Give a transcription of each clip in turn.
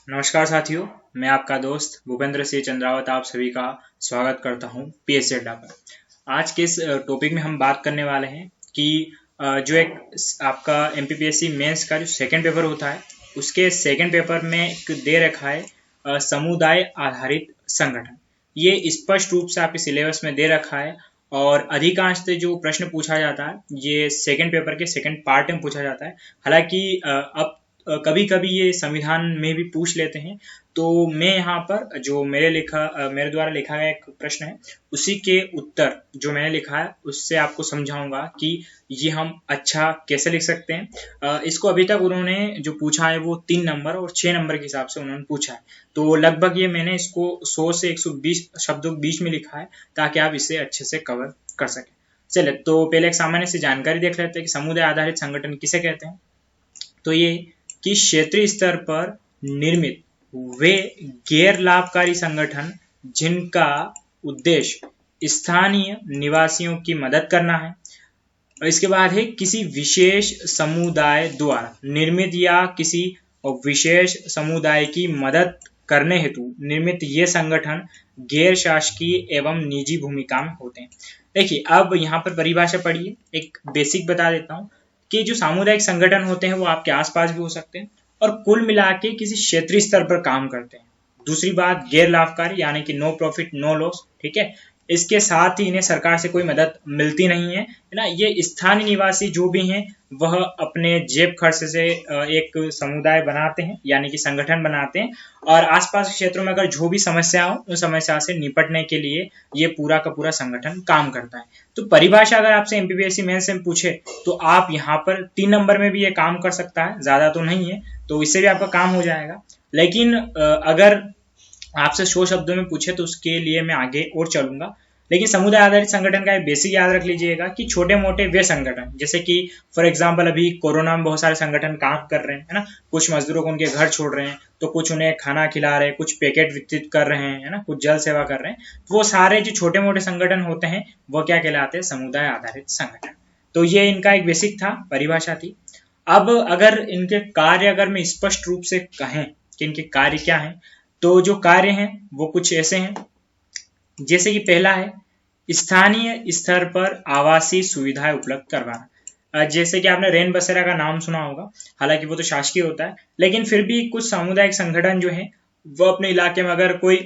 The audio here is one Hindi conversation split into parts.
नमस्कार साथियों, मैं आपका दोस्त भूपेंद्र सिंह चंद्रावत आप सभी का स्वागत करता हूं पीएससी अड्डा पर। आज के इस टॉपिक में हम बात करने वाले हैं कि जो एक आपका एमपीपीएससी मेंस का जो सेकंड पेपर होता है उसके सेकंड पेपर में एक दे रखा है समुदाय आधारित संगठन। ये स्पष्ट रूप से आपके सिलेबस में दे रखा है और अधिकांश से जो प्रश्न पूछा जाता है ये सेकंड पेपर के सेकंड पार्ट में पूछा जाता है। हालांकि अब कभी कभी ये संविधान में भी पूछ लेते हैं। तो मैं यहाँ पर जो मेरे द्वारा लिखा गया एक प्रश्न है उसी के उत्तर जो मैंने लिखा है उससे आपको समझाऊंगा कि ये हम अच्छा कैसे लिख सकते हैं। इसको अभी तक उन्होंने जो पूछा है वो 3 नंबर और 6 नंबर के हिसाब से उन्होंने पूछा है। तो लगभग ये मैंने इसको 100 से 120 शब्दों के बीच में लिखा है ताकि आप इसे अच्छे से कवर कर सकें। चलिए तो पहले एक सामान्य सी जानकारी देख लेते हैं कि समुदाय आधारित संगठन किसे कहते हैं। तो ये कि क्षेत्रीय स्तर पर निर्मित वे गैर लाभकारी संगठन जिनका उद्देश्य स्थानीय निवासियों की मदद करना है। और इसके बाद है किसी विशेष समुदाय द्वारा निर्मित या किसी विशेष समुदाय की मदद करने हेतु निर्मित ये संगठन गैर शासकीय एवं निजी भूमिका में होते हैं। देखिए अब यहाँ पर परिभाषा पढ़िए, एक बेसिक बता देता हूँ कि जो सामुदायिक संगठन होते हैं वो आपके आसपास भी हो सकते हैं और कुल मिला के किसी क्षेत्रीय स्तर पर काम करते हैं। दूसरी बात गैर लाभकारी यानी कि नो प्रॉफिट नो लॉस, ठीक है। इसके साथ ही इन्हें सरकार से कोई मदद मिलती नहीं है ना। ये स्थानीय निवासी जो भी हैं वह अपने जेब खर्च से एक समुदाय बनाते हैं यानी कि संगठन बनाते हैं और आसपास के क्षेत्रों में अगर जो भी समस्या हो उन समस्या से निपटने के लिए ये पूरा का पूरा संगठन काम करता है। तो परिभाषा अगर आपसे एमपीपीएससी मेंस में पूछे तो आप यहाँ पर 3 नंबर में भी ये काम कर सकता है, ज्यादा तो नहीं है, तो इससे भी आपका काम हो जाएगा। लेकिन अगर आपसे 100 शब्दों में पूछे तो उसके लिए मैं आगे और चलूंगा। लेकिन समुदाय आधारित संगठन का एक बेसिक याद रख लीजिएगा कि छोटे मोटे वे संगठन जैसे कि फॉर एग्जांपल अभी कोरोना में बहुत सारे संगठन काम कर रहे हैं, है ना। कुछ मजदूरों को उनके घर छोड़ रहे हैं तो कुछ उन्हें खाना खिला रहे हैं, कुछ पैकेट वितरित कर रहे हैं, है ना, कुछ जल सेवा कर रहे हैं। तो वो सारे जो छोटे मोटे संगठन होते हैं वो क्या कहलाते हैं, समुदाय आधारित संगठन। तो ये इनका एक बेसिक था, परिभाषा थी। अब अगर इनके कार्य अगर मैं स्पष्ट रूप से कहें कि इनके कार्य क्या हैं, तो जो कार्य हैं वो कुछ ऐसे हैं जैसे कि पहला है स्थानीय स्तर पर आवासीय सुविधाएं उपलब्ध करवाना। जैसे कि आपने रेन बसेरा का नाम सुना होगा, हालांकि वो तो शासकीय होता है, लेकिन फिर भी कुछ सामुदायिक संगठन जो है वो अपने इलाके में अगर कोई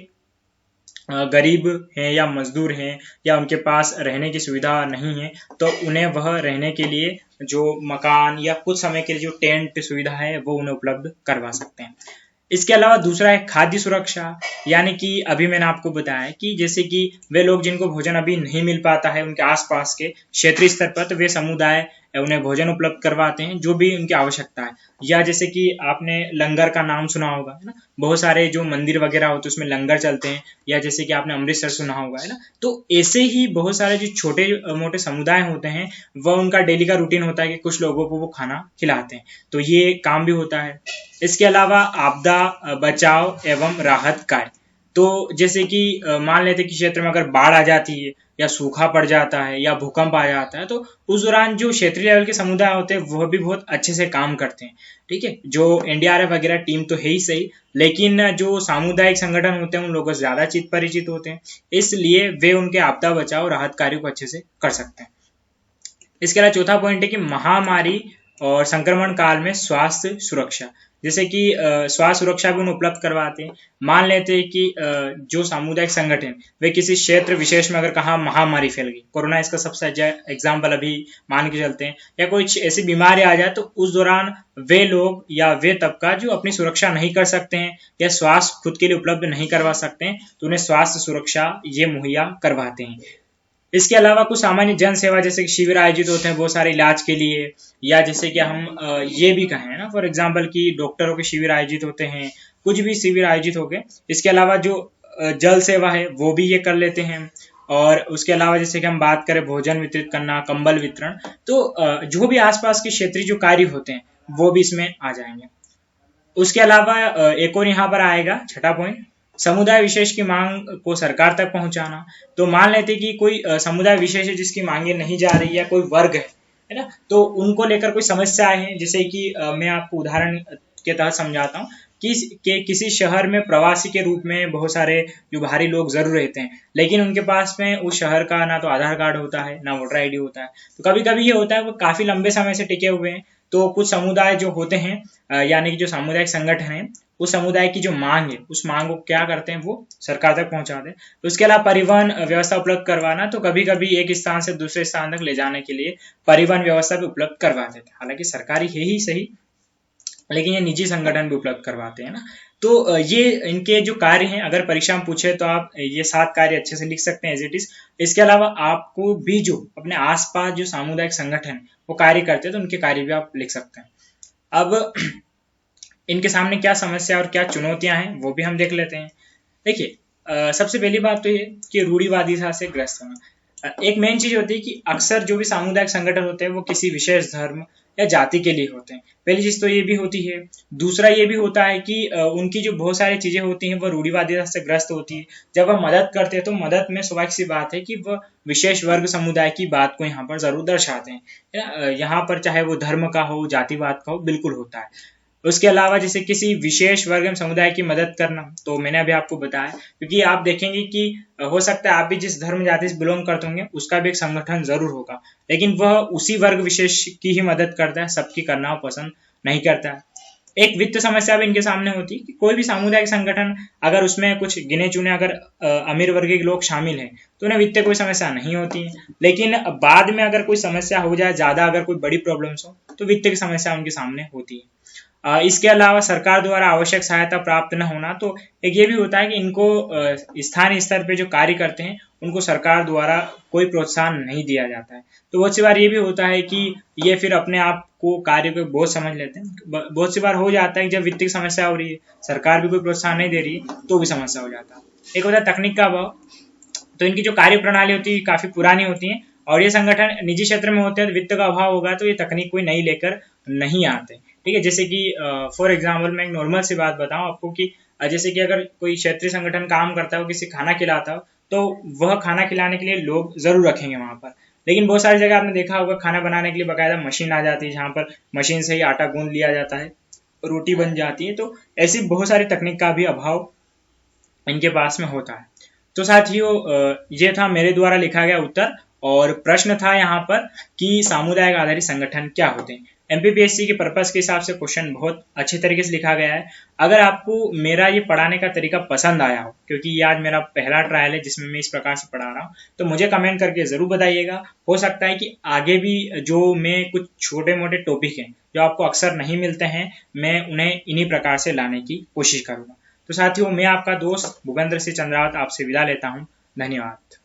गरीब हैं या मजदूर हैं या उनके पास रहने की सुविधा नहीं है तो उन्हें वह रहने के लिए जो मकान या कुछ समय के लिए जो टेंट सुविधा है वो उन्हें उपलब्ध करवा सकते हैं। इसके अलावा दूसरा है खाद्य सुरक्षा, यानी कि अभी मैंने आपको बताया कि जैसे कि वे लोग जिनको भोजन अभी नहीं मिल पाता है उनके आसपास के क्षेत्रीय स्तर पर, तो वे समुदाय उन्हें भोजन उपलब्ध करवाते हैं जो भी उनकी आवश्यकता है। या जैसे कि आपने लंगर का नाम सुना होगा, है ना, बहुत सारे जो मंदिर वगैरह होते हैं उसमें लंगर चलते हैं। या जैसे कि आपने अमृतसर सुना होगा, है ना। तो ऐसे ही बहुत सारे जो छोटे मोटे समुदाय होते हैं वह उनका डेली का रूटीन होता है कि कुछ लोगों को वो खाना खिलाते हैं, तो ये काम भी होता है। इसके अलावा आपदा बचाव एवं राहत कार्य, तो जैसे कि मान लेते कि क्षेत्र में अगर बाढ़ आ जाती है या सूखा पड़ जाता है या भूकंप आ जाता है तो उस दौरान जो क्षेत्रीय लेवल के समुदाय होते हैं वह भी बहुत अच्छे से काम करते हैं, ठीक है। जो एनडीआरएफ वगैरह टीम तो है ही सही, लेकिन जो सामुदायिक संगठन होते हैं उन लोगों से ज्यादा परिचित होते हैं, इसलिए वे उनके आपदा बचाव राहत कार्यों को अच्छे से कर सकते हैं। इसके अलावा चौथा पॉइंट है कि महामारी और संक्रमण काल में स्वास्थ्य सुरक्षा, जैसे कि स्वास्थ्य सुरक्षा भी उन्हें उपलब्ध करवाते हैं। मान लेते हैं कि जो सामुदायिक संगठन वे किसी क्षेत्र विशेष में अगर कहा महामारी फैल गई, कोरोना इसका सबसे अच्छा एग्जाम्पल अभी मान के चलते हैं, या कोई ऐसी बीमारी आ जाए तो उस दौरान वे लोग या वे तबका जो अपनी सुरक्षा नहीं कर सकते हैं या स्वास्थ्य खुद के लिए उपलब्ध नहीं करवा सकते हैं तो उन्हें स्वास्थ्य सुरक्षा ये मुहैया करवाते हैं। इसके अलावा कुछ सामान्य जन सेवा जैसे कि शिविर आयोजित होते हैं बहुत सारे इलाज के लिए, या जैसे कि हम ये भी कहें ना फॉर एग्जांपल कि डॉक्टरों के शिविर आयोजित होते हैं, कुछ भी शिविर आयोजित हो गए। इसके अलावा जो जल सेवा है वो भी ये कर लेते हैं। और उसके अलावा जैसे कि हम बात करें भोजन वितरित करना, कंबल वितरण, तो जो भी आसपास के क्षेत्रीय जो कार्य होते हैं वो भी इसमें आ जाएंगे। उसके अलावा एक और यहाँ पर आएगा छठा पॉइंट, समुदाय विशेष की मांग को सरकार तक पहुंचाना। तो मान लेते कि कोई समुदाय विशेष है जिसकी मांगे नहीं जा रही है, कोई वर्ग है ना, तो उनको लेकर कोई समस्याएं हैं, जैसे कि मैं आपको उदाहरण के तहत समझाता हूँ कि किसी शहर में प्रवासी के रूप में बहुत सारे जो बाहरी लोग जरूर रहते हैं, लेकिन उनके पास में उस शहर का ना तो आधार कार्ड होता है ना वोटर आईडी होता है। तो कभी कभी ये होता है वो काफी लंबे समय से टिके हुए हैं, तो कुछ समुदाय जो होते हैं यानी कि जो सामुदायिक संगठन है, उस समुदाय की जो मांग है उस मांग को क्या करते हैं वो सरकार तक पहुंचाते हैं। तो उसके अलावा परिवहन व्यवस्था उपलब्ध करवाना, तो कभी कभी एक स्थान से दूसरे स्थान तक ले जाने के लिए परिवहन व्यवस्था भी उपलब्ध करवा देते हैं। हालांकि सरकारी है ही सही, लेकिन ये निजी संगठन भी उपलब्ध करवाते हैं ना। तो ये इनके जो कार्य हैं, अगर परीक्षा में पूछे तो आप ये 7 कार्य अच्छे से लिख सकते हैं एज इट इज। इसके अलावा आपको भी जो अपने आसपास जो सामुदायिक संगठन वो कार्य करते हैं तो उनके कार्य भी आप लिख सकते हैं। अब इनके सामने क्या समस्या और क्या चुनौतियां हैं वो भी हम देख लेते हैं। देखिए, सबसे पहली बात तो ये कि रूढ़िवादिता से ग्रस्त होना। एक मेन चीज होती है कि अक्सर जो भी सामुदायिक संगठन होते हैं वो किसी विशेष धर्म या जाति के लिए होते हैं। पहली चीज तो ये भी होती है। दूसरा ये भी होता है कि उनकी जो बहुत सारी चीजें होती हैं वो रूढ़िवादिता से ग्रस्त होती है। जब वह मदद करते हैं तो मदद में स्वाभाविक सी बात है कि वह विशेष वर्ग समुदाय की बात को यहाँ पर जरूर दर्शाते हैं। यहाँ पर चाहे वो धर्म का हो, जातिवाद का हो, बिल्कुल होता है। उसके अलावा जैसे किसी विशेष वर्ग एवं समुदाय की मदद करना, तो मैंने अभी आपको बताया, क्योंकि आप देखेंगे कि हो सकता है आप भी जिस धर्म जाति से बिलोंग करते होंगे उसका भी एक संगठन जरूर होगा, लेकिन वह उसी वर्ग विशेष की ही मदद करता है, सबकी करना पसंद नहीं करता है। एक वित्त समस्या भी इनके सामने होती है कि कोई भी सामुदायिक संगठन अगर उसमें कुछ गिने चुने अगर अमीर वर्ग के लोग शामिल हैं तो उन्हें वित्तीय कोई समस्या नहीं होती है, लेकिन बाद में अगर कोई समस्या हो जाए, ज्यादा अगर कोई बड़ी प्रॉब्लम्स हो तो वित्तीय की समस्या उनके सामने होती है। इसके अलावा सरकार द्वारा आवश्यक सहायता प्राप्त न होना, तो एक ये भी होता है कि इनको स्थानीय स्तर पे जो कार्य करते हैं उनको सरकार द्वारा कोई प्रोत्साहन नहीं दिया जाता है। तो बहुत सी बार ये भी होता है कि ये फिर अपने आप को कार्य को बोझ समझ लेते हैं। बहुत सी बार हो जाता है कि जब वित्तीय समस्या हो रही है, सरकार भी कोई प्रोत्साहन नहीं दे रही है, तो भी समस्या हो जाता है। एक होता है तकनीक का अभाव। तो इनकी जो कार्य प्रणाली होती है काफी पुरानी होती है, और ये संगठन निजी क्षेत्र में होते हैं, तो वित्त का अभाव होगा तो ये तकनीक कोई नई लेकर नहीं आते। ठीक है, जैसे कि फॉर एग्जाम्पल मैं एक नॉर्मल सी बात बताऊं आपको कि जैसे कि अगर कोई क्षेत्रीय संगठन काम करता हो, किसी खाना खिलाता हो, तो वह खाना खिलाने के लिए लोग जरूर रखेंगे वहां पर। लेकिन बहुत सारी जगह आपने देखा होगा खाना बनाने के लिए बाकायदा मशीन आ जाती है, जहां पर मशीन से ही आटा गूंद लिया जाता है, रोटी बन जाती है। तो ऐसी बहुत सारी तकनीक का भी अभाव इनके पास में होता है। तो साथियों, ये था मेरे द्वारा लिखा गया उत्तर, और प्रश्न था यहाँ पर कि सामुदायिक आधारित संगठन क्या होते हैं। एमपीपीएससी के पर्पस के हिसाब से क्वेश्चन बहुत अच्छे तरीके से लिखा गया है। अगर आपको मेरा ये पढ़ाने का तरीका पसंद आया हो, क्योंकि ये आज मेरा पहला ट्रायल है जिसमें मैं इस प्रकार से पढ़ा रहा हूँ, तो मुझे कमेंट करके जरूर बताइएगा। हो सकता है कि आगे भी जो मैं कुछ छोटे मोटे टॉपिक हैं जो आपको अक्सर नहीं मिलते हैं, मैं उन्हें इन्हीं प्रकार से लाने की कोशिश करूंगा। तो साथियों, मैं आपका दोस्त भूपेंद्र सिंह चंद्रावत आपसे विदा लेता हूँ। धन्यवाद।